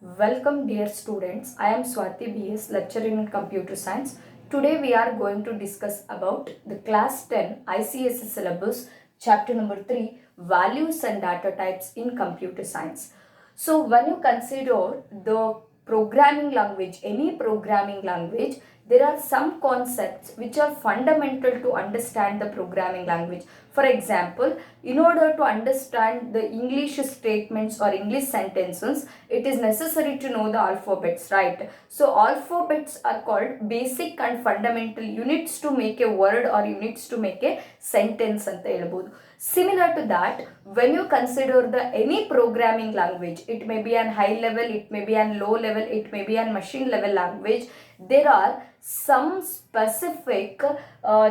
Welcome dear students. I am Swati BS, lecturer in computer science. Today we are going to discuss about the class 10 ICSE syllabus chapter number 3 values and data types in computer science. So when you consider the programming language, any programming language, there are some concepts which are fundamental to understand the programming language. For example, in order to understand the English statements or English sentences, it is necessary to know the alphabets, right? So alphabets are called basic and fundamental units to make a word or units to make a sentence anta helಬಹುದು. Similar to that, when you consider the any programming language, it may be an high level, it may be an low level, it may be an machine level language, there are some specific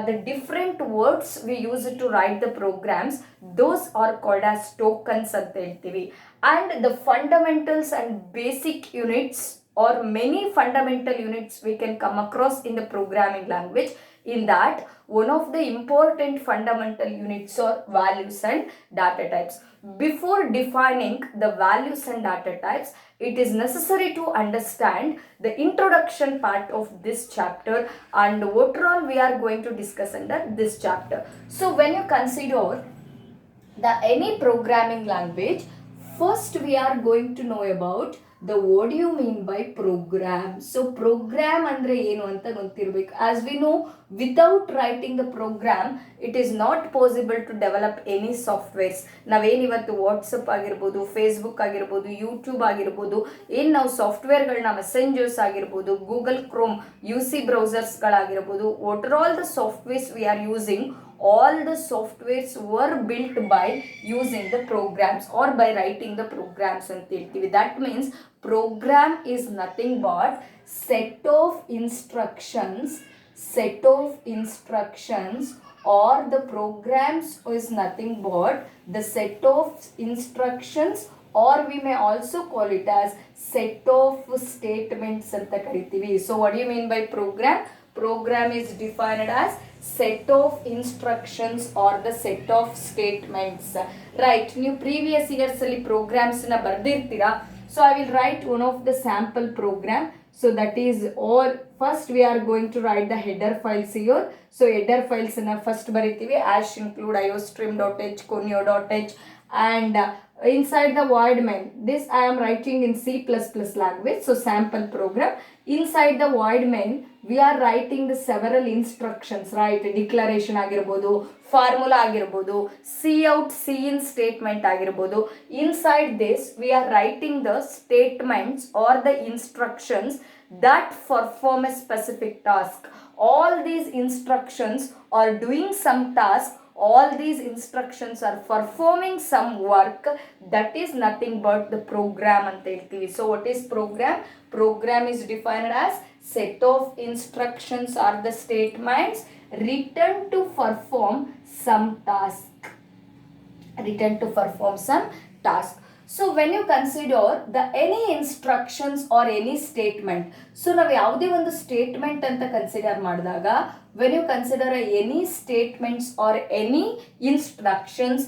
the different words we use to write the programs. Those are called as tokens ಅಂತ ಹೇಳ್ತೀವಿ. And the fundamentals and basic units or many fundamental units we can come across in the programming language. In that, one of the important fundamental units are values and data types. Before defining the values and data types, it is necessary to understand the introduction part of this chapter and what all we are going to discuss under this chapter. So when you consider the any programming language, first we are going to know about the what do you mean by program. So program andre ಏನು ಅಂತ ಗೊತ್ತಿರಬೇಕು. As we know, without writing the program, it is not possible to develop any softwares. ನಾವೇನಿವತ್ತು WhatsApp ಆಗಿರ್ಬೋದು, Facebook ಆಗಿರ್ಬೋದು, YouTube ಆಗಿರ್ಬೋದು, ಏನು ನಾವು ಸಾಫ್ಟ್ವೇರ್ಗಳನ್ನ ಮೆಸೆಂಜರ್ಸ್ ಆಗಿರ್ಬೋದು, ಗೂಗಲ್ ಕ್ರೋಮ್, UC ಬ್ರೌಸರ್ಸ್ಗಳಾಗಿರ್ಬೋದು, what are all the softwares we are using, all the softwares were built by using the programs or by writing the programs ಅಂತ ಹೇಳ್ತೀವಿ. That means program is nothing but set of instructions or the programs is nothing but the set of instructions, or we may also call it as set of statements ಅಂತ ಕರಿತೀವಿ. So what do you mean by program? Program is defined as set of instructions or the set of statements, right? ನೀವು previous years ಅಲ್ಲಿ programs ನ ಬರ್ದಿರ್ತೀರಾ. So I will write one of the sample program. So that is all. First we are going to write the header files here. So header files ನ first ಬರಿತೀವಿ. Ash include iostream.h, conio.h, and inside the void main, this I am writing in C++ language, so sample program. Inside the void main, we are writing the several instructions, right? Declaration ಆಗಿರ್ಬೋದು, formula ಆಗಿರ್ಬೋದು, cout, cin statement ಆಗಿರ್ಬೋದು. Inside this, we are writing the statements or the instructions that perform a specific task. All these instructions are doing some task. All these instructions are performing some work. That is nothing but the program ಅಂತ ಹೇಳ್ತೀವಿ. So what is program? Program is defined as set of instructions or the statements written to perform some task. So when you consider the any instructions or any statement, so ನಾವು ಯಾವುದೇ ಒಂದು statement ಅಂತ consider ಮಾಡಿದಾಗ, when you consider any statements or any instructions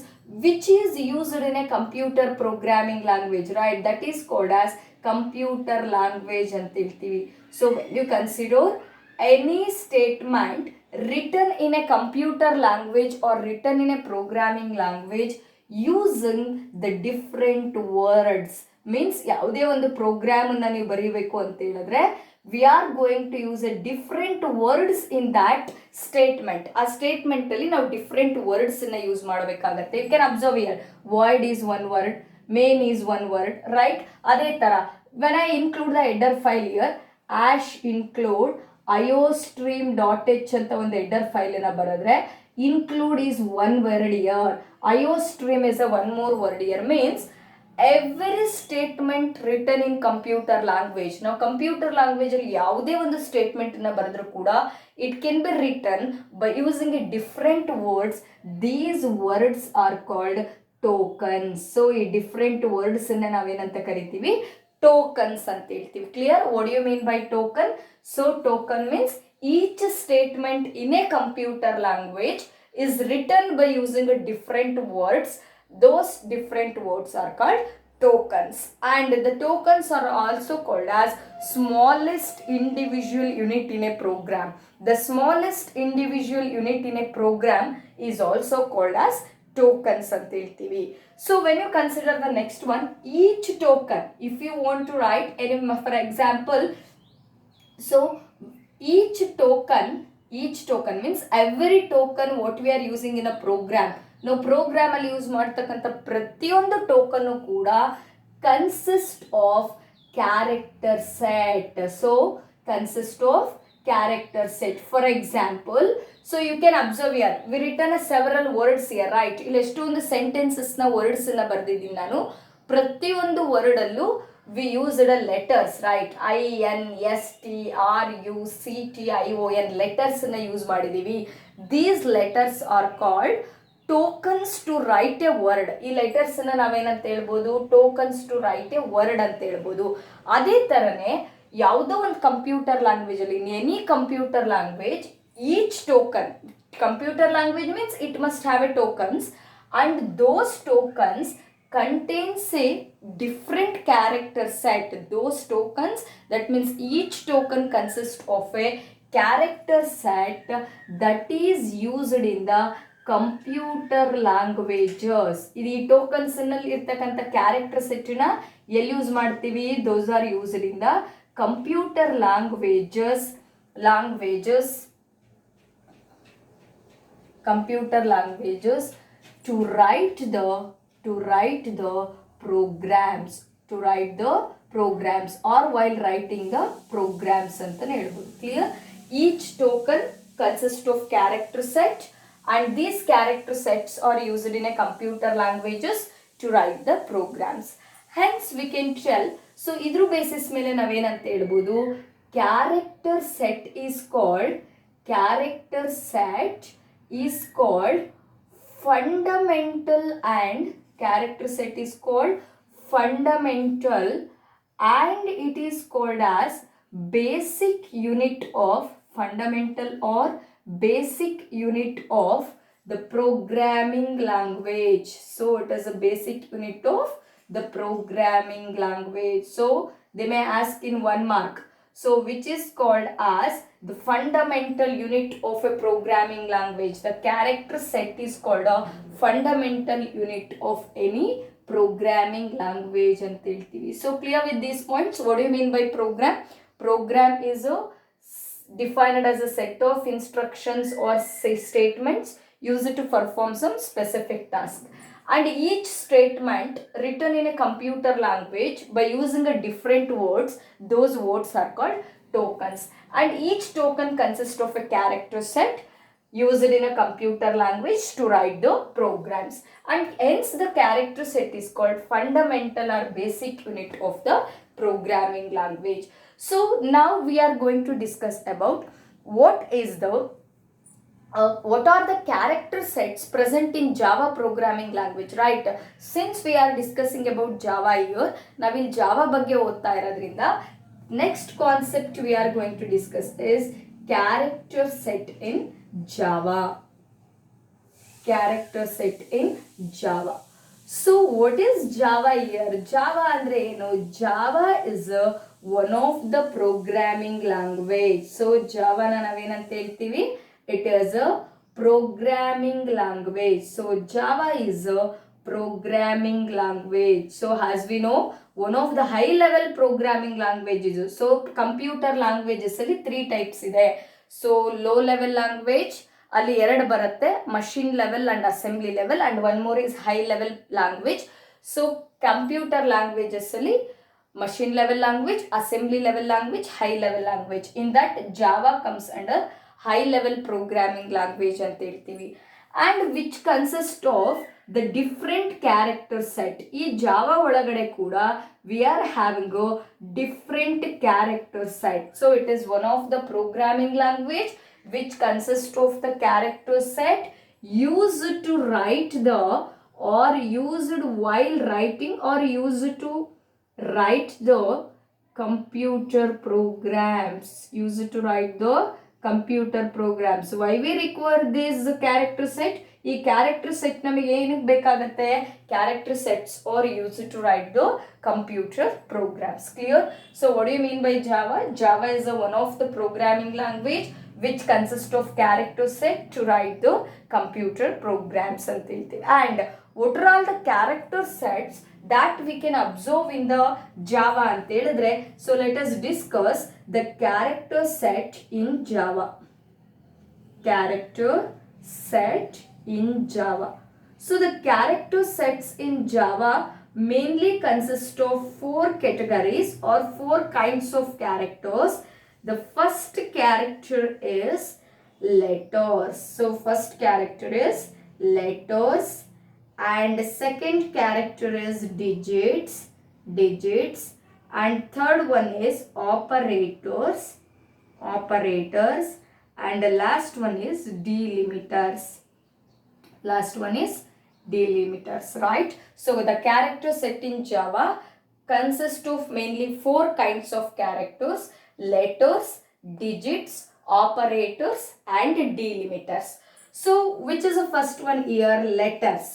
which is used in a computer programming language, right? That is called as computer language ಅಂತ ಹೇಳ್ತೀವಿ. So when you consider any statement written in a computer language or written in a programming language using the different words, means ಯಾವುದೇ ಒಂದು program ಅನ್ನ ನೀವು ಬರೀಬೇಕು ಅಂತ ಹೇಳಿದ್ರೆ we are going to use a different words in that statement. ಆ statement ಅಲ್ಲಿ ನಾವು ಡಿಫ್ರೆಂಟ್ ವರ್ಡ್ಸ್ ಅನ್ನ ಯೂಸ್ ಮಾಡಬೇಕಾಗತ್ತೆ. You can observe here, void is one word, main is one word, right? ಅದೇ ತರ when I include the header file here, ash include iostream.h ಅಂತ ಒಂದು header file ಅನ್ನ ಬರೆದ್ರೆ, include is one word here, iostream is a one more word here, means every statement written in computer language. ನಾವು computer language ಅಲ್ಲಿ ಯಾವುದೇ ಒಂದು statement ಅನ್ನ ಬರೆದ್ರು ಕೂಡ it can be written by using a different words. These words are called tokens. So ಈ different words ಅನ್ನ ನಾವೇನಂತ ಕರಿತೀವಿ? ಟೋಕನ್ಸ್ ಅಂತ ಹೇಳ್ತೀವಿ. Clear? What you mean by token? So token means each statement in a computer language is written by using a different words. Those different words are called tokens, and the tokens are also called as smallest individual unit in a program. The smallest individual unit in a program is also called as tokens ಅಂತ ಹೇಳ್ತೀವಿ. So when you consider the next one, each token, if you want to write any, for example, so each token means every token what we are using in a program. ನಾವು program ಅಲ್ಲಿ use ಮಾಡ್ತಕ್ಕಂಥ ಪ್ರತಿಯೊಂದು token ಕೂಡ consist of character set. So consist of character set. For example, so you can observe here we written several words here, right? ಇಲ್ಲಿ ಎಷ್ಟೊಂದು ಸೆಂಟೆನ್ಸಸ್ನ words ಎಲ್ಲ ಬರ್ದಿದ್ದೀನಿ ನಾನು. ಪ್ರತಿಯೊಂದು ವರ್ಡಲ್ಲೂ we used a letters, right? INSTRUCTION letters na use ಮಾಡಿದೀವಿ. These letters are called tokens to write a word. ಈ ಲೆಟರ್ಸ್ ನ ನಾವೇನಂತ ಹೇಳ್ಬೋದು? Tokens to write a word ಅಂತ ಹೇಳ್ಬೋದು. ಅದೇ ತರನೇ ಯಾವುದೋ ಒಂದು ಕಂಪ್ಯೂಟರ್ ಲ್ಯಾಂಗ್ವೇಜ್ ಅಲ್ಲಿ, in any computer language, each token, computer language means it must have a tokens, and those tokens contains a different character set. Those tokens, that means each token consists of a character set that is used in the computer languages. ಇದು ಈ tokens ನಲ್ಲಿ ಇರ್ತಕ್ಕಂಥ character set ನ ಎಲ್ಲಿ use ಮಾಡ್ತೀವಿ? those are used in the computer languages to write the programs or while writing the programs ಅಂತಾನೆ ಹೇಳ್ಬೋದು. Clear? Each token consist of character set, and these character sets are used in a computer languages to write the programs. Hence we can tell, so idru basis ಮೇಲೆ ನಾವೇನಂತ ಹೇಳ್ಬೋದು? character set is called fundamental, and character set is called fundamental, and it is called as basic unit of fundamental or basic unit of the programming language. So it is a basic unit of the programming language. So they may ask in 1 mark, so which is called as the fundamental unit of a programming language. The character set is called a fundamental unit of any programming language ಅಂತ ಹೇಳ್ತೀವಿ. So clear with these points? What do you mean by program? Program is defined as a set of instructions or statements used to perform some specific task, and each statement written in a computer language by using a different words. Those words are called tokens, and each token consists of a character set used in a computer language to write the programs, and hence the character set is called fundamental or basic unit of the programming language. So now we are going to discuss about what are the character sets present in Java programming language, right? Since we are discussing about Java here, navil Java ಬಗ್ಗೆ ಓದ್ತಾ ಇರೋದ್ರಿಂದ next concept we are going to discuss is character set in Java. So what is Java here? Java andre eno? Java is one of the programming language. So Java na navenanta helತೀವಿ? It is a programming language. So Java is a programming language. So as we know, one of the high level programming languages. So computer languages ಅಲ್ಲಿ 3 types ಇದೆ. So low level language ಅಲ್ಲಿ 2 ಬರುತ್ತೆ, machine level and assembly level, and one more is high level language. So computer languages ಅಲ್ಲಿ machine level language, assembly level language, high level language. In that Java comes under high level programming language ಅಂತ ಹೇಳ್ತೀವಿ, and which consist of the different character set. ಈ Java ಒಳಗಡೆ ಕೂಡ we are having a different character set. So it is one of the programming language which consists of the character set used to write the, or used while writing, or used to write the computer programs. Used to write the computer programs. Why we require this character set? ಈ character set ನಮಗೆ ಏನಕ್ಕೆ ಬೇಕಾಗುತ್ತೆ? Character sets are use to write the computer programs. Clear? So what you mean by Java? Java is one of the programming language which consists of character set to write the computer programs ಅಂತ ಹೇಳ್ತೀವಿ. And what are all the character sets that we can observe in the Java ಅಂತ ಹೇಳಿದ್ರೆ, so let us discuss the character set in Java. Character set in Java. So the character sets in Java mainly consist of 4 categories or 4 kinds of characters. The first character is letters. So first character is letters, and second character is digits, and third one is operators, and the last one is delimiters. Right? So the character set in Java consists of mainly 4 kinds of characters: letters, digits, operators, and delimiters. So which is the first one here? Letters.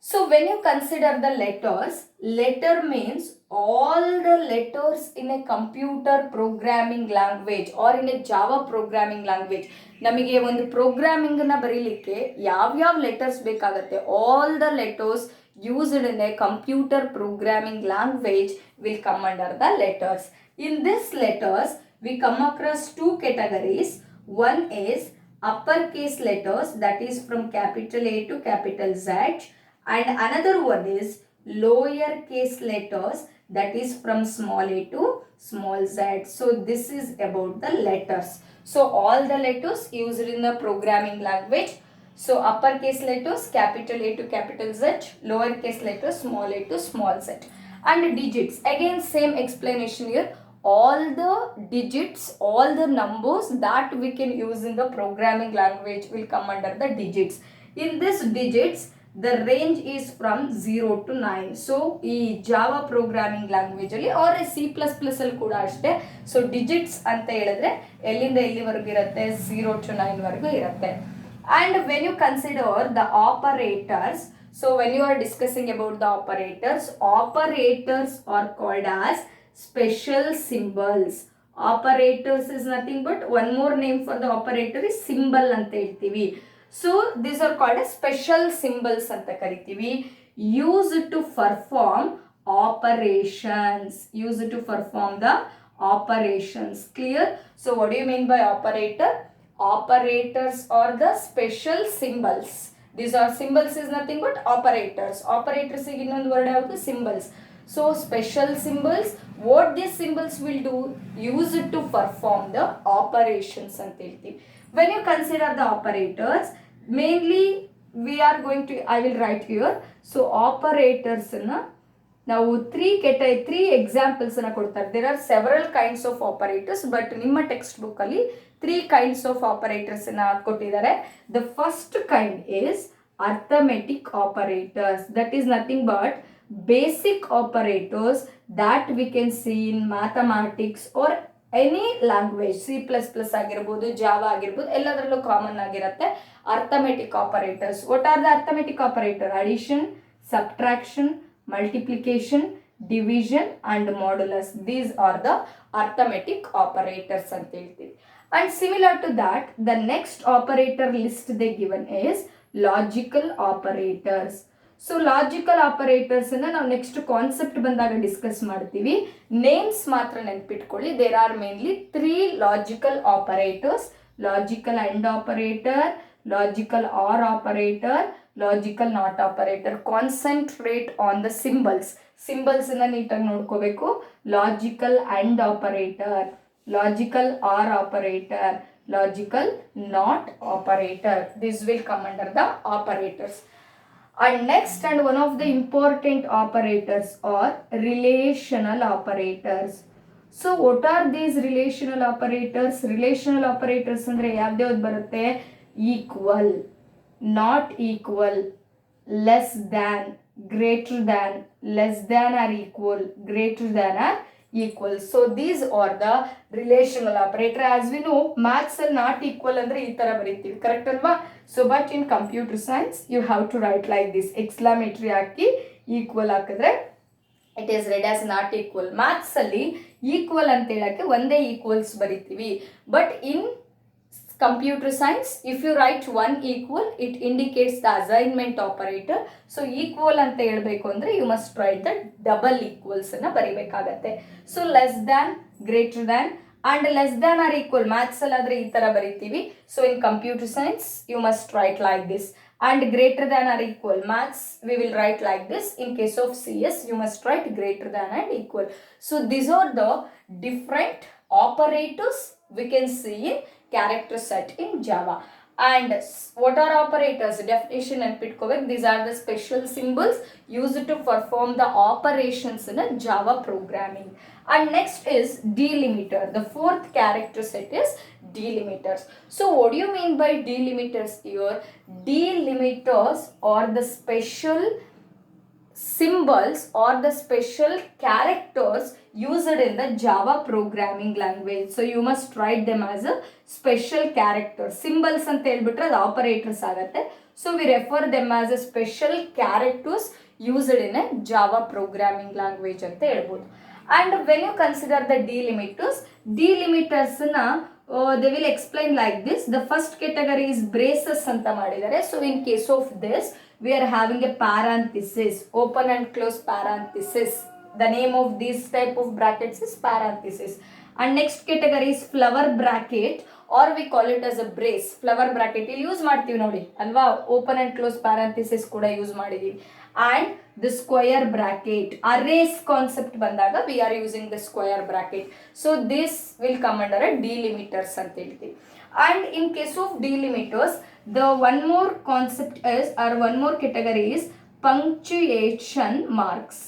So when you consider the letters, letter means all the letters in a computer programming language or in a Java programming language. ನಮಗೆ ಒಂದು programming ನ ಬರೀಲಿಕ್ಕೆ ಯಾವ್ಯಾವ letters ಬೇಕಾಗುತ್ತೆ, all the letters used in a computer programming language will come under the letters. In this letters we come across 2 categories. One is uppercase letters, that is from capital A to capital Z, and another one is lowercase letters, that is from small a to small z. So this is about the letters. So all the letters used in the programming language. So uppercase letters capital A to capital Z, lowercase letters small a to small z. And digits, again same explanation here. All the digits, all the numbers that we can use in the programming language will come under the digits. In this digits, the range is from 0 to 9. So ಈ Java programming language ಅಲ್ಲಿ R C++ ಅಲ್ಲಿ ಕೂಡ ಅಷ್ಟೇ. So digits ಅಂತ ಹೇಳಿದ್ರೆ ಎಲ್ಲಿಂದ ಎಲ್ಲಿವರೆಗೂ ಇರುತ್ತೆ? 0 to 9 ವರೆಗೂ ಇರುತ್ತೆ. And when you consider the operators, so when you are discussing about the operators are called as special symbols. Operators is nothing but one more name for the operator is symbol ಅಂತ ಹೇಳ್ತೀವಿ. So these are called as special symbols ಅಂತ ಕರಿತೀವಿ. Used to perform operations. Clear? So what do you mean by operator? Operators are the special symbols. These are symbols is nothing but operators. Operators ಗೆ ಇನ್ನೊಂದು word ಯಾವುದು? symbols. So special symbols, what these symbols will do? Use it to perform the operations ಅಂತ ಹೇಳ್ತೀವಿ. When you consider the operators, mainly we are going to, I will write here. So operators ನಾವು 3 examples ಅನ್ನ ಕೊಡ್ತಾರೆ. There are several kinds of operators, but ನಿಮ್ಮ text book ಅಲ್ಲಿ 3 kinds of operators ಅನ್ನ ಕೊಟ್ಟಿದ್ದಾರೆ. The first kind is arithmetic operators. That is nothing but basic operators that we can see in mathematics or any language. C++ ಆಗಿರ್ಬೋದು, Java ಆಗಿರ್ಬೋದು, ಎಲ್ಲದರಲ್ಲೂ common ಆಗಿರುತ್ತೆ arithmetic operators. What are the arithmetic operator? Addition, subtraction, multiplication, division and modulus. These are the arithmetic operators ಅಂತ ಹೇಳ್ತೀವಿ. And similar to that, the next operator list they given is logical operators. So logical operators ಅನ್ನ ನಾವು next concept ಬಂದಾಗ discuss ಮಾಡ್ತೀವಿ. Names ಮಾತ್ರ ನೆನ್ಪಿಟ್ಕೊಳ್ಳಿ. There are mainly 3 logical operators: logical and operator, logical or operator, logical not operator. Concentrate on the symbols. Symbols ಅನ್ನ ನೀಟಾಗಿ ನೋಡ್ಕೋಬೇಕು. Logical and operator, logical or operator, logical not operator. This will come under the operators. And next, and one of the important operators are relational operators. So what are these relational operators? Relational operators ಅಂದ್ರೆ ಯಾವ್ದು ಬರುತ್ತೆ? Equal, not equal, less than, greater than, less than or equal, greater than or equal. So these are the relational operator. As we know, maths ಅಲ್ಲಿ not equal ಅಂದ್ರೆ ಈ ತರ ಬರೀತೀವಿ, correct ಅಲ್ವಾ? So but in computer science you have to write like this, exclamatory hockey equal ಹಾಕಿದ್ರೆ it is read as not equal. maths ಅಲ್ಲಿ equal ಅಂತ ಹೇಳಕ್ಕೆ ಒಂದೇ equals ಬರೀತೀವಿ, but in computer science if you write one equal it indicates the assignment operator. So equal ಅಂತ ಹೇಳಬೇಕು ಅಂದ್ರೆ you must write the double equals ಅನ್ನ ಬರಿಬೇಕಾಗತ್ತೆ. So less than, greater than and less than or equal maths ಅಲ್ಲಾದ್ರೆ ಈ ತರ ಬರಿತೀವಿ. So in computer science you must write like this, and greater than or equal maths we will write like this. In case of CS you must write greater than and equal. So these are the different operators we can see in character set in Java. And what are operators? Definition and pitkovek. These are the special symbols used to perform the operations in a Java programming. And next is delimiter. The fourth character set is delimiters. So what do you mean by delimiters here? Delimiters are the special symbols or the special characters used in the Java programming language. So you must write them as a special character. Symbols ಅಂತ ಹೇಳ್ಬಿಟ್ರೆ ಅದು operators ಆಗುತ್ತೆ. So we refer them as a special characters used in a Java programming language ಅಂತ ಹೇಳ್ಬೋದು. And when you consider the delimiters na they will explain like this. The first category is braces ಅಂತ ಮಾಡಿದ್ದಾರೆ. So in case of this we are having a parenthesis, open and close parenthesis. The name of this type of brackets is parenthesis. And next category is flower bracket, or we call it as a brace. Flower bracket ಇಲ್ಲಿ use ಮಾಡ್ತೀವಿ ನೋಡಿ ಅಲ್ವಾ, open and close parenthesis ಕೂಡ use ಮಾಡಿದೀವಿ. And the square bracket, arrays concept ಬಂದಾಗ we are using the square bracket. So this will come under a delimiters ಅಂತ ಹೇಳ್ತೀವಿ. And in case of delimiters, the one more concept is, or one more category is punctuation marks.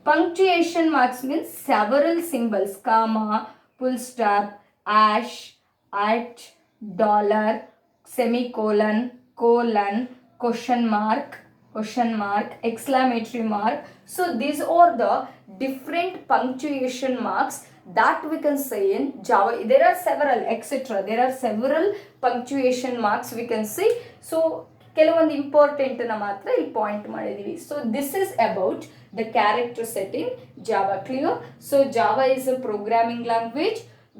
Punctuation marks means several symbols, comma, full stop, hash, at, dollar, semicolon, colon, question mark, exclamatory mark. So these are the different punctuation marks that we can say in Java. There are several etc. There are several punctuation marks we can see. So ಕೆಲವೊಂದು important ನ ಮಾತ್ರ ಇಲ್ಲಿ point ಮಾಡಿದೀವಿ. So this is about the character set in Java. Clear? So Java is a programming language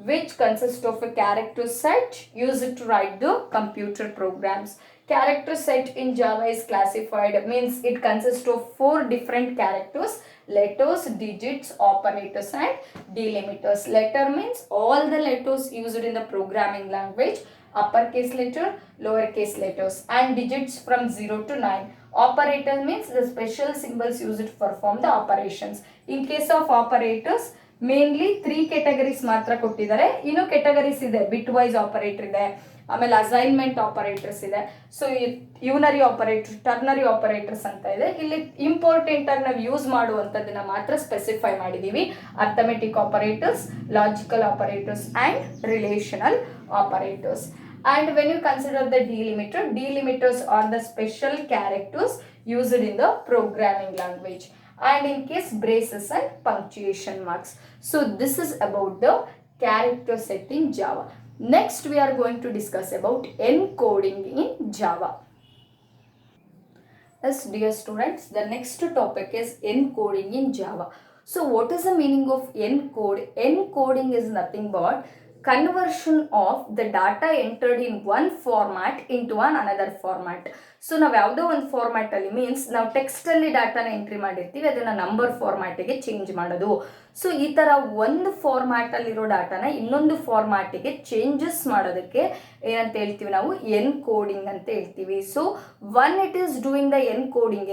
which consists of a character set used to write the computer programs. Character set in Java is classified, means it consists of 4 different characters: letters, digits, operators and delimiters. Letter means all the letters used in the programming language, uppercase letter, lowercase letters, and digits from 0 to 9. Operator means the special symbols used to perform the operations. In case of operators mainly 3 categories ಮಾತ್ರ ಕೊಟ್ಟಿದ್ದಾರೆ. ಇನ್ನು categories ಇದೆ, bitwise operator ಇದೆ, ಆಮೇಲೆ assignment operators ಇದೆ. So ಯೂನರಿ operator, ternary operators ಅಂತ ಇದೆ. ಇಲ್ಲಿ ಇಂಪಾರ್ಟೆಂಟ್ ಆಗಿ ನಾವು ಯೂಸ್ ಮಾಡುವಂಥದ್ದನ್ನ ಮಾತ್ರ ಸ್ಪೆಸಿಫೈ ಮಾಡಿದೀವಿ: arithmetic operators, logical operators and relational operators. And when you consider the delimiters are the special characters used in the programming language. And in case braces and punctuation marks. So this is about the character set in Java. Next we are going to discuss about encoding in Java. Yes, dear students, the next topic is encoding in Java. So what is the meaning of encode? Encoding is nothing but conversion of the data entered in one format into another format. So ನಾವು ಯಾವುದೋ ಒಂದು ಫಾರ್ಮ್ಯಾಟಲ್ಲಿ, means ನಾವು ಟೆಕ್ಸ್ಟಲ್ಲಿ ಡಾಟಾನ entry ಮಾಡಿರ್ತೀವಿ, ಅದನ್ನು number ಫಾರ್ಮ್ಯಾಟಿಗೆ change ಮಾಡೋದು. So ಈ ಥರ ಒಂದು ಫಾರ್ಮ್ಯಾಟಲ್ಲಿರೋ ಡಾಟಾನ ಇನ್ನೊಂದು ಫಾರ್ಮ್ಯಾಟಿಗೆ ಚೇಂಜಸ್ ಮಾಡೋದಕ್ಕೆ ಏನಂತ ಹೇಳ್ತೀವಿ ನಾವು? ಎನ್ಕೋಡಿಂಗ್ ಅಂತ ಹೇಳ್ತೀವಿ. So one it is doing the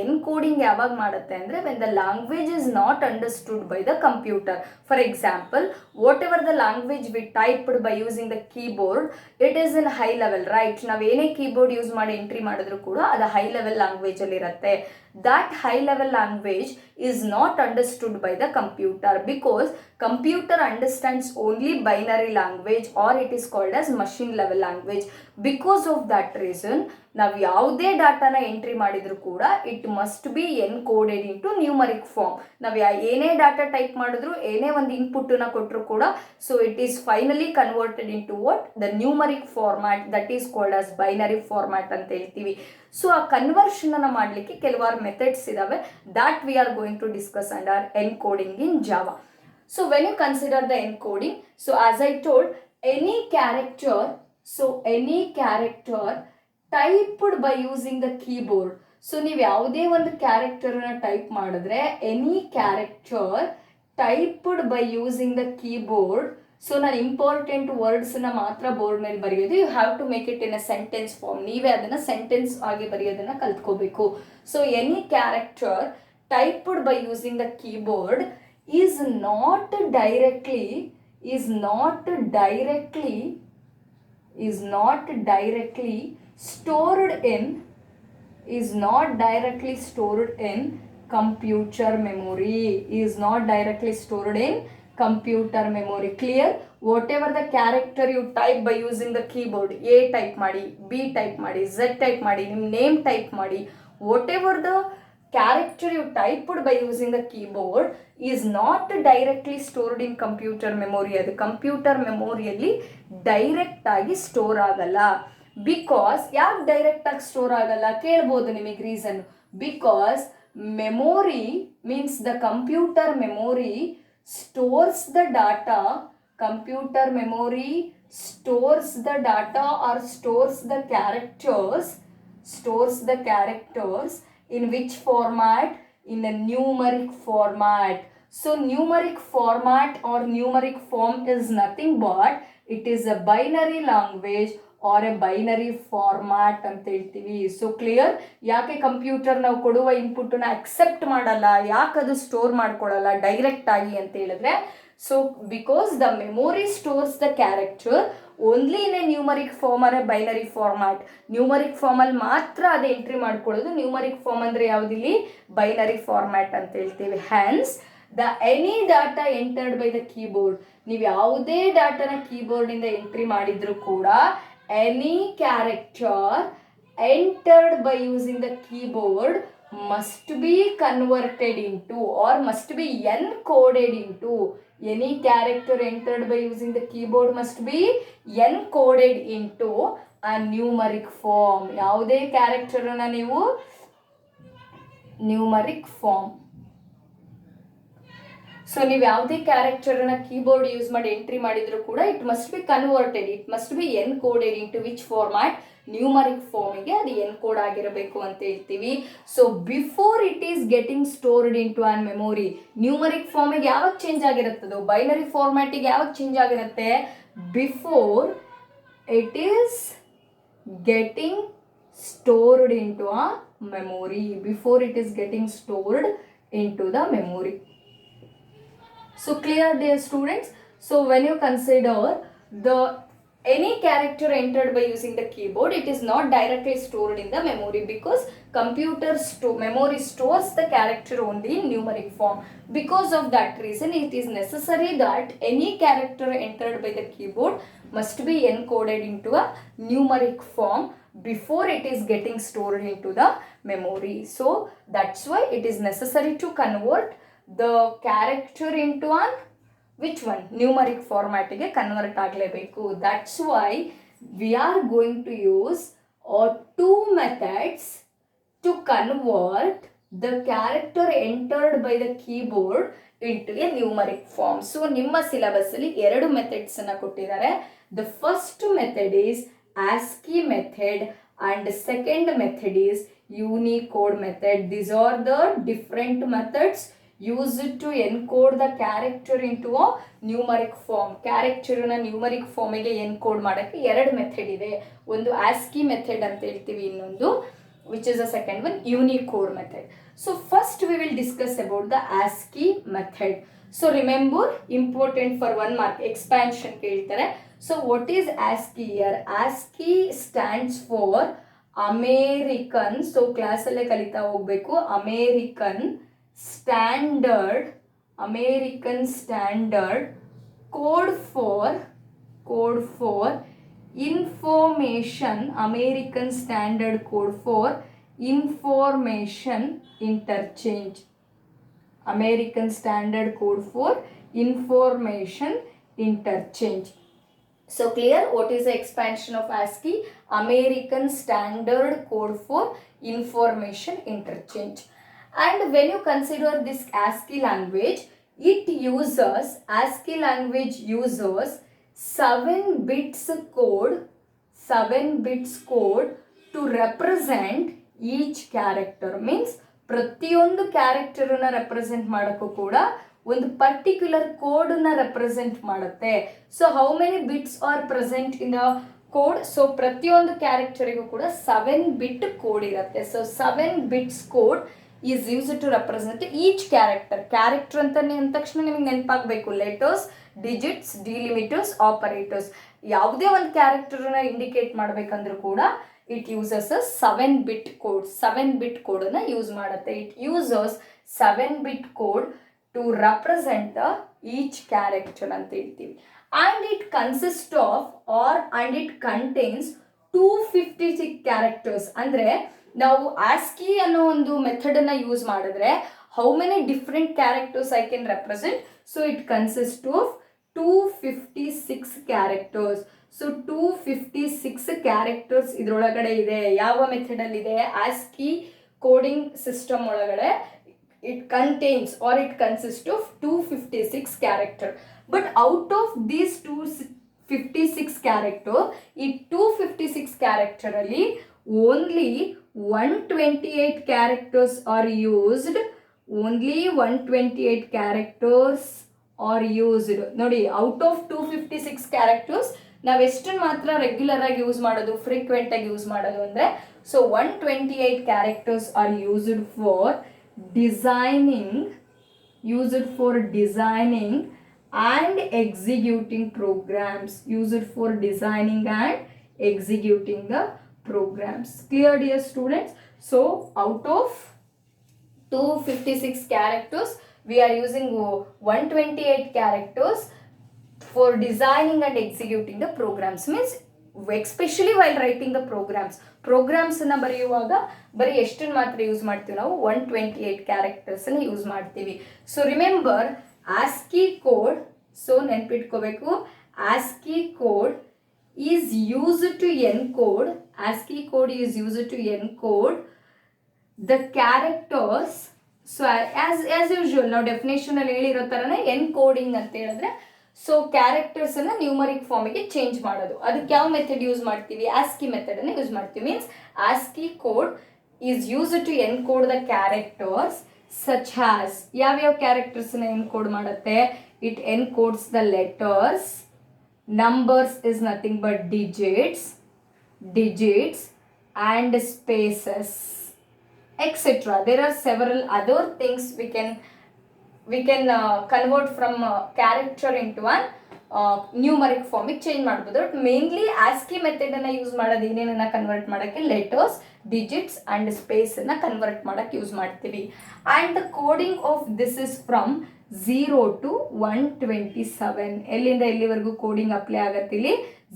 encoding ಯಾವಾಗ ಮಾಡುತ್ತೆ ಅಂದರೆ when the language is not understood by the computer. For example, what ever the language V typed by using the keyboard, it is in high level, right? ನಾವು ಏನೇ keyboard use ಮಾಡಿ entry ಮಾಡಿದ್ರು ಕೂಡ ಅದು high level language ಅಲ್ಲಿ ಇರುತ್ತೆ. that high level language is not understood by the computer, because computer understands only binary language, or it is called as machine level language. Because of that reason, ನಾವು ಯಾವುದೇ ಡಾಟಾನ entry ಮಾಡಿದ್ರು ಕೂಡ it must be encoded into numeric form. ನಾವು ಏನೇ data type ಮಾಡಿದ್ರು, ಏನೇ ಒಂದು ಇನ್ಪುಟ್ಟನ್ನ ಕೊಟ್ಟರು ಕೂಡ, so it is finally converted into what the numeric format, that is called as binary format ಅಂತ ಹೇಳ್ತೀವಿ. ಸೊ ಆ ಕನ್ವರ್ಷನ್ ಅನ್ನು ಮಾಡಲಿಕ್ಕೆ ಕೆಲವಾರು ಮೆಥಡ್ಸ್ ಇದಾವೆ, that we are going to discuss under encoding in Java. So when you consider the encoding, so as I told, any character typed by using the keyboard. So ನೀವು ಯಾವುದೇ ಒಂದು ಕ್ಯಾರೆಕ್ಟರ್ನ type ಮಾಡಿದ್ರೆ, any character typed by using the keyboard. So ನಾನು important ವರ್ಡ್ಸ್ನ ಮಾತ್ರ board ಮೇಲೆ ಬರೆಯೋದು. You have to make it in a sentence form. ನೀವೇ ಅದನ್ನು ಸೆಂಟೆನ್ಸ್ ಆಗಿ ಬರೆಯೋದನ್ನು ಕಲ್ತ್ಕೋಬೇಕು. So any character typed by using the keyboard is not directly stored in computer memory. Clear? Whatever the character you type by using the keyboard, A type ಮಾಡಿ, B type ಮಾಡಿ, Z type ಮಾಡಿ, ನಿಮ್ಮ name type ಮಾಡಿ, whatever the character you typed by using the keyboard is not directly stored in computer memory. ಅದು computer ಮೆಮೊರಿಯಲ್ಲಿ direct ಆಗಿ store ಆಗಲ್ಲ. Because ಯಾಕೆ ಡೈರೆಕ್ಟ್ ಆಗಿ ಸ್ಟೋರ್ ಆಗಲ್ಲ ಕೇಳ್ಬೋದು ನಿಮಗೆ reason. Because memory means the computer memory stores the data. Computer memory stores the data or stores the characters in which format? In a numeric format. So numeric format or numeric form is nothing but it is a binary language or a binary format ಅಂತ ಹೇಳ್ತೀವಿ. So clear? ಯಾಕೆ computer ನಾವು ಕೊಡುವ ಇನ್ಪುಟ್ಟನ್ನ accept ಮಾಡಲ್ಲ, ಯಾಕೆ ಅದು store ಮಾಡ್ಕೊಳ್ಳಲ್ಲ direct ಆಗಿ ಅಂತ ಹೇಳಿದ್ರೆ, so because the memory stores the character only in a numeric form or a binary format. Numeric ಫಾರ್ಮಲ್ಲಿ ಮಾತ್ರ ಅದು ಎಂಟ್ರಿ ಮಾಡ್ಕೊಳ್ಳೋದು. ನ್ಯೂಮರಿಕ್ ಫಾರ್ಮ್ ಅಂದರೆ ಯಾವುದಿಲ್ಲಿ? ಬೈನರಿ ಫಾರ್ಮ್ಯಾಟ್ ಅಂತ ಹೇಳ್ತೀವಿ. Hans the any data entered by the keyboard, ನೀವು ಯಾವುದೇ ಡಾಟಾನ ಕೀಬೋರ್ಡಿಂದ ಎಂಟ್ರಿ ಮಾಡಿದ್ರು ಕೂಡ, any character entered by using the keyboard must be converted into or must be encoded into. Any character entered by using the keyboard must be encoded into a numeric form. ಯಾವುದೇ ಕ್ಯಾರೆಕ್ಟರನ್ನ ನೀವು numeric form. So ನೀವು ಯಾವುದೇ ಕ್ಯಾರೆಕ್ಟರ್ನ keyboard use ಮಾಡಿ entry ಮಾಡಿದ್ರು ಕೂಡ it must be converted, it must be encoded into which format? Numeric ಫಾರ್ಮಿಗೆ ಅದು ಎನ್ಕೋಡ್ ಆಗಿರಬೇಕು ಅಂತ ಹೇಳ್ತೀವಿ. So before it is getting stored into an memory, numeric ಫಾರ್ಮಿಗೆ ಯಾವಾಗ ಚೇಂಜ್ ಆಗಿರುತ್ತದೋ, ಬೈನರಿ ಫಾರ್ಮ್ಯಾಟಿಗೆ ಯಾವಾಗ ಚೇಂಜ್ ಆಗಿರುತ್ತೆ? Before it is getting stored into a memory. Before it is getting stored into the memory. So clear, dear students? So when you consider the any character entered by using the keyboard, it is not directly stored in the memory because computer memory stores the character only in numeric form. Because of that reason, it is necessary that any character entered by the keyboard must be encoded into a numeric form before it is getting stored into the memory. So that's why it is necessary to convert the character into an which one? Numeric format ಗೆ convert ಆಗಲೇಬೇಕು. That's why we are going to use two methods to convert the character entered by the keyboard into a numeric form. So ನಿಮ್ಮ syllabus ಅಲ್ಲಿ ಎರಡು methods ಅನ್ನ ಕೊಟ್ಟಿದ್ದಾರೆ. The first method is ASCII method and the second method is Unicode method. These are the different methods used to encode the character into a numeric form. ಕ್ಯಾರೆಕ್ಟರ್ನ numeric ಫಾರ್ಮಿಗೆ encode ಮಾಡೋಕ್ಕೆ ಎರಡು method ಇದೆ. ಒಂದು ASCII method ಅಂತ ಹೇಳ್ತೀವಿ, ಇನ್ನೊಂದು which is the second one, Unicode method. So first we will discuss about the ASCII method. So remember, important for 1 mark expansion ಕೇಳ್ತಾರೆ. So what is ASCII here? ASCII stands for American, so ಕ್ಲಾಸಲ್ಲೇ ಕಲಿತಾ ಹೋಗ್ಬೇಕು, American standard code for information, American standard code for information interchange, American standard code for information interchange. So clear, what is the expansion of ASCII? American Standard Code for Information Interchange. And when you consider this ASCII language, ASCII language uses 7 bits code to represent each character. Means ಪ್ರತಿಯೊಂದು ಕ್ಯಾರೆಕ್ಟರನ್ನ represent ಮಾಡೋಕ್ಕೂ ಕೂಡ ಒಂದು particular ಕೋಡನ್ನ represent ಮಾಡುತ್ತೆ. So how many bits are present in the code? So ಪ್ರತಿಯೊಂದು ಕ್ಯಾರೆಕ್ಟರಿಗೂ ಕೂಡ 7 bit code ಇರುತ್ತೆ. So 7 bits code is use to represent each character ಅಂತಾನೆ ಅಂದ ತಕ್ಷಣ ನಿಮಗೆ ನೆನಪಾಗಬೇಕು ಲೆಟರ್ಸ್, ಡಿಜಿಟ್ಸ್, ಡಿಲಿಮಿಟರ್ಸ್, ಆಪರೇಟರ್ಸ್. ಯಾವುದೇ ಒಂದು ಕ್ಯಾರೆಕ್ಟರ್ನ ಇಂಡಿಕೇಟ್ ಮಾಡಬೇಕಂದ್ರೂ ಕೂಡ it uses a 7 bit code. 7 bit ಕೋಡನ್ನು ಯೂಸ್ ಮಾಡುತ್ತೆ. It uses 7 bit code to represent the each character ಅಂತ ಹೇಳ್ತೀವಿ. And it consist of and it contains 256 characters. ಅಂದರೆ ನಾವು ASCII ಅನ್ನೋ ಒಂದು ಮೆಥಡನ್ನು ಯೂಸ್ ಮಾಡಿದ್ರೆ how many different characters I can represent? So it consist of 256 characters. So 256 characters ಇದರೊಳಗಡೆ ಇದೆ. ಯಾವ ಮೆಥಡಲ್ಲಿದೆ? ASCII ಕೋಡಿಂಗ್ ಸಿಸ್ಟಮ್ ಒಳಗಡೆ it contains or it consists of 256 character. But out of these 256 character, ಈ 256 character ಅಲ್ಲಿ only 128 characters are used. Only 128 characters are used. ನೋಡಿ, out of 256 characters ನಾವು ಎಷ್ಟನ್ನು ಮಾತ್ರ ರೆಗ್ಯುಲರ್ ಆಗಿ ಯೂಸ್ ಮಾಡೋದು, ಫ್ರೀಕ್ವೆಂಟ್ ಆಗಿ ಯೂಸ್ ಮಾಡೋದು ಅಂದರೆ so 128 characters are used for designing and executing programs. Used for designing and executing the programs. Clear, dear students? So out of 256 characters we are using 128 characters for designing and executing the programs. Means especially while writing the ಪ್ರೋಗ್ರಾಮ್ಸನ್ನು ಬರೆಯುವಾಗ ಬರೀ ಎಷ್ಟನ್ನು ಮಾತ್ರ use ಮಾಡ್ತೀವಿ ನಾವು? 128 ಕ್ಯಾರೆಕ್ಟರ್ಸನ್ನು use ಮಾಡ್ತೀವಿ. So remember ASCII code, so ನೆನ್ಪಿಟ್ಕೋಬೇಕು, ASCII code is use to encode, ASCII code is use to encode the characters. So as usual ನಾವು ಡೆಫಿನೇಷನಲ್ಲಿ ಹೇಳಿರೋ ಥರನೇ ಎನ್ಕೋಡಿಂಗ್ ಅಂತ ಹೇಳಿದ್ರೆ ಸೊ ಕ್ಯಾರೆಕ್ಟರ್ಸನ್ನು ನ್ಯೂಮರಿಕ್ ಫಾರ್ಮಿಗೆ ಚೇಂಜ್ ಮಾಡೋದು. ಅದಕ್ಕೆ ಯಾವ ಮೆಥಡ್ ಯೂಸ್ ಮಾಡ್ತೀವಿ? ASCII ಮೆಥಡನ್ನು ಯೂಸ್ ಮಾಡ್ತೀವಿ. Means ASCII code is use to encode the characters such has. ಯಾವ್ಯಾವ ಕ್ಯಾರೆಕ್ಟರ್ಸನ್ನ ಎನ್ಕೋಡ್ ಮಾಡುತ್ತೆ? It encodes the letters, numbers is nothing but digits and spaces etcetera. There are several other things we can convert from character into one numeric ಫಾರ್ಮಿಗೆ change ಮಾಡ್ಬೋದು. But mainly ASCII ಮೆಥಡನ್ನು use ಮಾಡೋದು ಏನೇನನ್ನು convert ಮಾಡೋಕ್ಕೆ? Letters, digits and ಸ್ಪೇಸನ್ನು convert ಮಾಡೋಕ್ಕೆ use ಮಾಡ್ತೀವಿ. And the coding of this is from 0 to 127. ಎಲ್ಲಿಂದ ಎಲ್ಲಿವರೆಗೂ ಕೋಡಿಂಗ್ ಅಪ್ಲೈ ಆಗುತ್ತೆ ಇಲ್ಲಿ?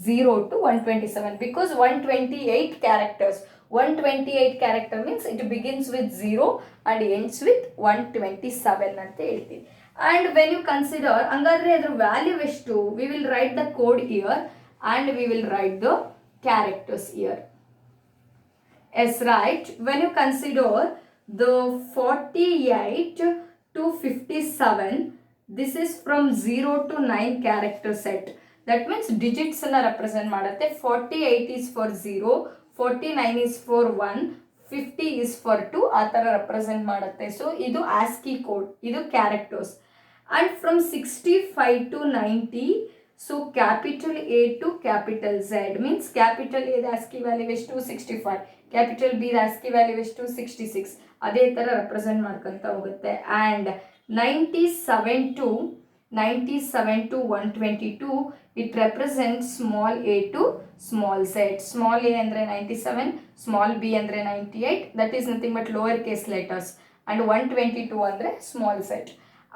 0 to 127. Because 128 characters. 128 character means it begins with 0 and ends with 127 ಅಂತ ಹೇಳ್ತೀವಿ. ಆ್ಯಂಡ್ ವೆನ್ ಯು ಕನ್ಸಿಡರ್, ಹಂಗಾದ್ರೆ ಅದ್ರ ವ್ಯಾಲ್ಯೂ ಎಷ್ಟು? We will write the code here and we will write the characters here. Yes right. When you consider the 48 to 57, this is from 0 to 9 character set. That means digits ಅನ್ನ represent ಮಾಡುತ್ತೆ. 48 is for 0, 49 is for 1, 50 is for 2, ಆ ಥರ represent ಮಾಡುತ್ತೆ. So ಇದು ASCII code, ಇದು characters. And from 65 to 90, so capital A to capital Z means capital A ASCII value ಎಷ್ಟು? 65. Capital B ASCII value ಎಷ್ಟು? 66. ಅದೇ ಥರ ರೆಪ್ರೆಸೆಂಟ್ ಮಾಡ್ಕೊತ ಹೋಗುತ್ತೆ. And 97 to 97 to 122, it represents small a to small z. Small a andre 97, small b andre 98, that is nothing but lower case letters, and 122 andre small z.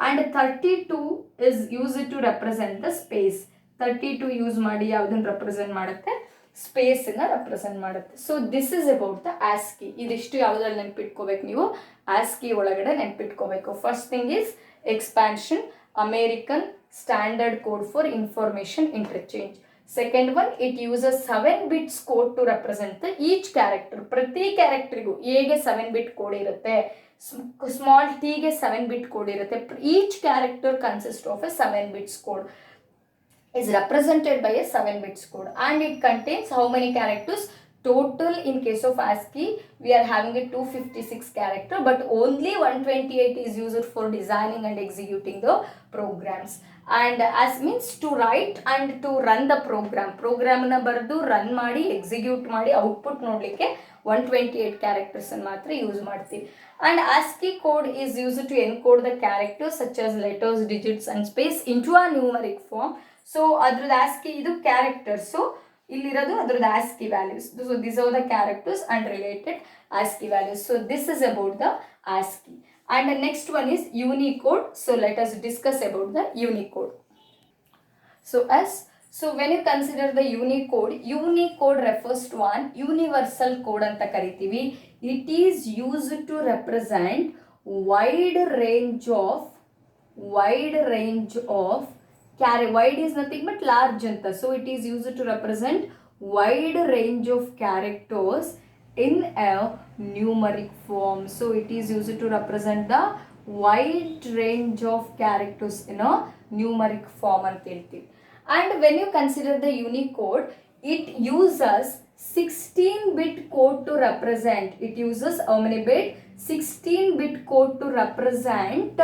And 32 is used to represent the space. 32 use ಮಾಡಿ ಯಾವುದನ್ನು represent ಮಾಡುತ್ತೆ, ಸ್ಪೇಸನ್ನು represent ಮಾಡುತ್ತೆ. So this is about the ASCII. ಇದಿಷ್ಟು ಯಾವುದ್ರಲ್ಲಿ ನೆನ್ಪಿಟ್ಕೋಬೇಕು ನೀವು, ASCII ಒಳಗಡೆ ನೆನ್ಪಿಟ್ಕೋಬೇಕು. First thing is expansion, American standard code for information interchange. Second one, it uses 7 bits code to represent the each character. ಪ್ರತಿ ಕ್ಯಾರೆಕ್ಟರ್ಗೂ ಎಗೆ 7 ಬಿಟ್ ಕೋಡ್ ಇರುತ್ತೆ, ಸ್ಮಾಲ್ ಟಿಗೆ 7 ಬಿಟ್ ಕೋಡ್ ಇರುತ್ತೆ. Each character consist of A 7 bits code, is represented by a 7 bits code, and it contains how many characters? Total in case of ASCII we are having a 256 character, but only 128 is used for designing and executing the programs. And as means to write and to run the program na bardu run ಮಾಡಿ execute ಮಾಡಿ output ನೋಡಲಿಕ್ಕೆ 128 characters ಅನ್ನು ಮಾತ್ರ use ಮಾಡ್ತೀವಿ. And ASCII code is used to encode the characters such as letters, digits and space into a numeric form. So ಅದ್ರದ್ದು ASCII ಇದು characters, so ಇಲ್ಲಿರೋದು ಅದ್ರದ್ದು ASCII values. So this are the characters and related ASCII values. So this is about the ASCII. And next one is Unicode. So let us discuss about the Unicode. So when you consider the Unicode refers to one universal code ಅಂತ ಕರಿತೀವಿ. It is used to represent wide range of wide is nothing but large anta. So it is used to represent wide range of characters in a numeric form. So it is used to represent the wide range of characters in a numeric form anta helತೀವಿ. And when you consider the Unicode, it uses 16-bit code to represent. It uses how many bit? 16-bit code to represent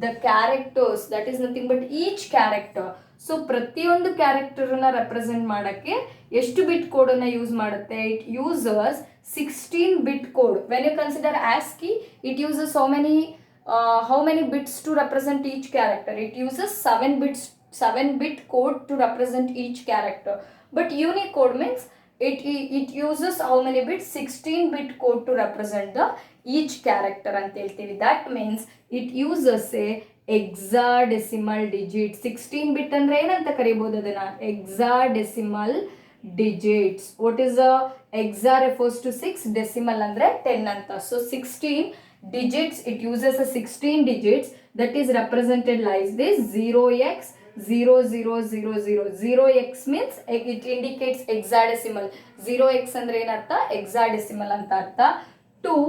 the characters, that is nothing but each character. So ಪ್ರತಿಯೊಂದು ಕ್ಯಾರೆಕ್ಟರ್ನ represent ಮಾಡೋಕ್ಕೆ ಎಷ್ಟು ಬಿಟ್ ಕೋಡನ್ನು use ಮಾಡುತ್ತೆ? It uses 16-bit code. When you consider ASCII, it uses how many bits to represent each character? It uses 7-bit code to represent each character. But Unicode means it uses how many bits? 16-bit code to represent the each character ಅಂತ ಹೇಳ್ತೀವಿ. That means it uses a hexadecimal digit. 16 bit ಅಂದ್ರೆ ಏನಂತ ಕರಿಬಹುದು ಅದನ್ನ? Hexadecimal digits. What is a hexa? Refers to 6, decimal ಅಂದ್ರೆ 10 ಅಂತ. So 16 digits, it uses a 16 digits that is represented like this: 0x 0000. 0x means it indicates hexadecimal. 0x ಅಂದ್ರೆ ಏನರ್ಥ? hexadecimal ಅಂತ ಅರ್ಥ. 2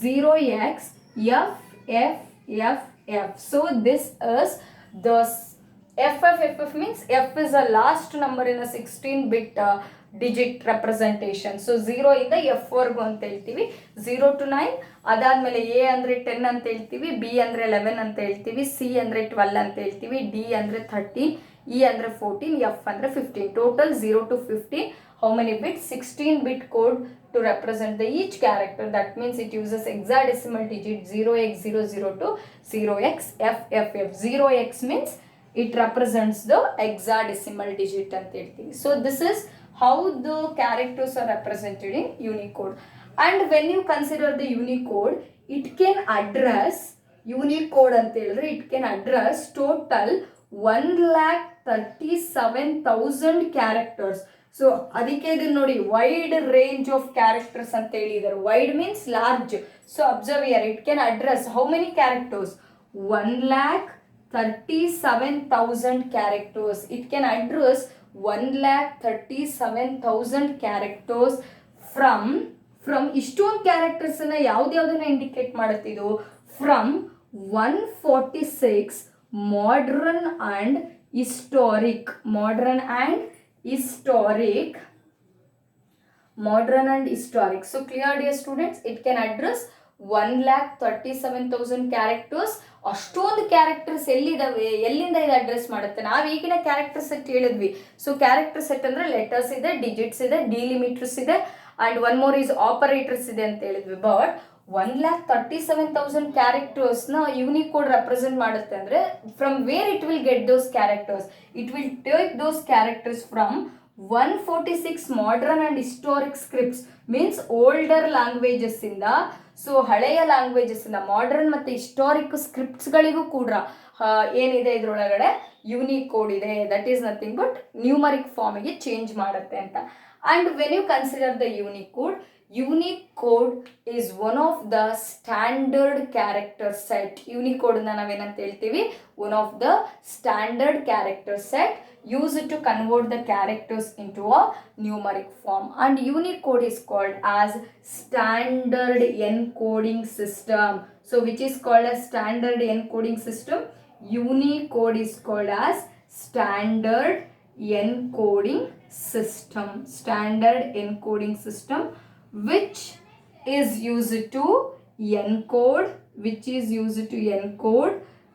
0x FFFF. So this is the FFFF means F is the last number in a 16-bit digit representation. So 0 ಇಂದ F ವರ್ಗು ಅಂತ ಹೇಳ್ತೀವಿ. 0 to 9, ಅದಾದಮೇಲೆ A ಅಂದರೆ 10 ಅಂತ ಹೇಳ್ತೀವಿ, B ಅಂದರೆ 11 ಅಂತ ಹೇಳ್ತೀವಿ, C ಅಂದರೆ 12 ಅಂತ ಹೇಳ್ತೀವಿ, D ಅಂದರೆ 13, E ಅಂದರೆ 14, F ಅಂದರೆ 15. Total 0 to 15. How many bits? 16-bit code to represent the each character. That means it uses hexadecimal digit 0x00 to 0xFFF. 0x means it represents the hexadecimal digit ಅಂತ ಹೇಳ್ತೀವಿ. So this is how the characters are represented in Unicode. And when you consider the Unicode, it can address Unicode ಅಂತ ಹೇಳಿದ್ರೆ it can address total 1,37,000 characters. So ಅದಕ್ಕೆ ಇದನ್ನು ನೋಡಿ, wide range of characters ಅಂತ ಹೇಳಿದ್ದಾರೆ. Wide means large. So observe here, it can address how many characters? 1,37,000 characters. It can address 1,37,000 characters from ಇಷ್ಟೊಂದು characters ಅನ್ನ ಯಾವ್ದ್ಯಾವ್ದನ್ನ indicate ಮಾಡುತ್ತಿದ್ದು? From 146 modern and historic. So clear, dear students? It can address 1,37,000 characters. ಅಷ್ಟೊಂದು characters ಎಲ್ಲಿಂದ ಇದು address ಮಾಡುತ್ತೆ? ನಾವು ಈಗಿನ character set ಹೇಳಿದ್ವಿ. ಸೊ ಕ್ಯಾರೆಕ್ಟರ್ ಸೆಟ್ ಅಂದ್ರೆ ಲೆಟರ್ಸ್ ಇದೆ, ಡಿಜಿಟ್ಸ್ ಇದೆ, ಡಿಲಿಮಿಟರ್ಸ್ ಇದೆ, and one more is operators ಇದೆ ಅಂತ ಹೇಳಿದ್ವಿ. ಬಟ್ 1,37,000 ಕ್ಯಾರೆಕ್ಟರ್ಸ್ನ ಯೂನಿಕೋಡ್ ರೆಪ್ರೆಸೆಂಟ್ ಮಾಡುತ್ತೆ ಅಂದರೆ from where it will get those characters, it will take those characters from 146 modern and historic scripts, means older languages ಇಂದ, ಸೊ ಹಳೆಯ ಲ್ಯಾಂಗ್ವೇಜಸ್ ಇಂದ ಮಾಡರ್ನ್ ಮತ್ತು historic ಸ್ಕ್ರಿಪ್ಟ್ಸ್ಗಳಿಗೂ ಕೂಡ ಏನಿದೆ ಇದರೊಳಗಡೆ ಯೂನಿಕೋಡ್ ಇದೆ. That is nothing but numeric ಫಾರ್ಮಿಗೆ ಚೇಂಜ್ ಮಾಡುತ್ತೆ ಅಂತ. And when you consider the Unicode is one of the standard character set. ಯೂನಿಕೋಡ್ನ ನಾವೇನಂತ ಹೇಳ್ತೀವಿ, one of the standard character set used to convert the characters into a numeric form, and Unicode is called as standard encoding system. So which is called as standard encoding system? Unicode is called as standard encoding system. Standard encoding system which is used to encode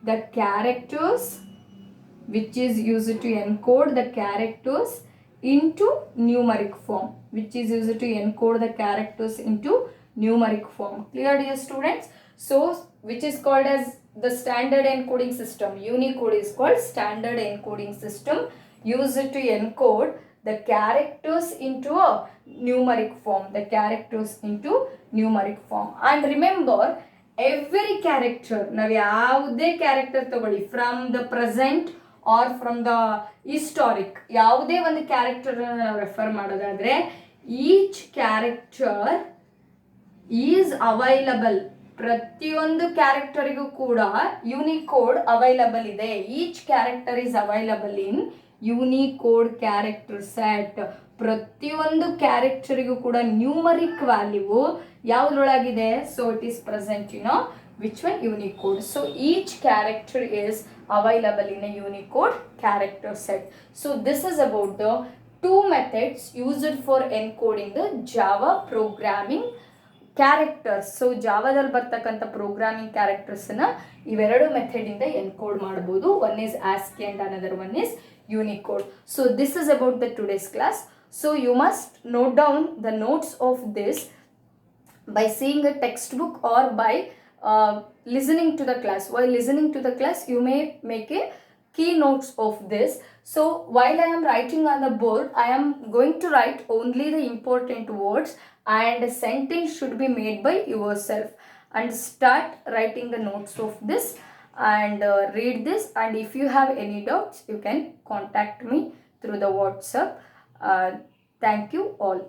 the characters, into numeric form, clear dear students? So which is called as the standard encoding system. Unicode is called standard encoding system used to encode the characters into a numeric form, and remember every character, ನಾವು ಯಾವುದೇ character ತಗೊಳ್ಳಿ, from the present are from the historic, ಯಾವುದೇ ಒಂದು character ನಾವು refer ಮಾಡೋದಾದ್ರೆ each character is available, ಪ್ರತಿಯೊಂದು ಕ್ಯಾರೆಕ್ಟರಿಗೂ ಕೂಡ ಯೂನಿಕೋಡ್ ಅವೈಲಬಲ್ ಇದೆ. Each character is available in Unicode character set. ಪ್ರತಿಯೊಂದು ಕ್ಯಾರೆಕ್ಟರಿಗೂ ಕೂಡ ನ್ಯೂಮರಿಕ್ ವ್ಯಾಲ್ಯೂ ಯಾವುದ್ರೊಳಗಿದೆ, so it is present in which one Unicode. So each character is available in a Unicode character set. So this is about the 2 methods used for encoding the Java programming characters. ಸೊ ಜಾವಾದಲ್ಲಿ ಬರ್ತಕ್ಕಂಥ programming ಕ್ಯಾರೆಕ್ಟರ್ಸ್ನ ಇವೆರಡು ಮೆಥಡಿಂದ encode ಮಾಡ್ಬೋದು. One is ASCII and another one is Unicode. So this is about the today's class. So you must note down the notes of this by seeing a textbook or by listening to the class. While listening to the class, you may make a key notes of this. So while I am writing on the board, I am going to write only the important words, and a sentence should be made by yourself. And start writing the notes of this and read this. And if you have any doubts, you can contact me through the WhatsApp. Thank you all.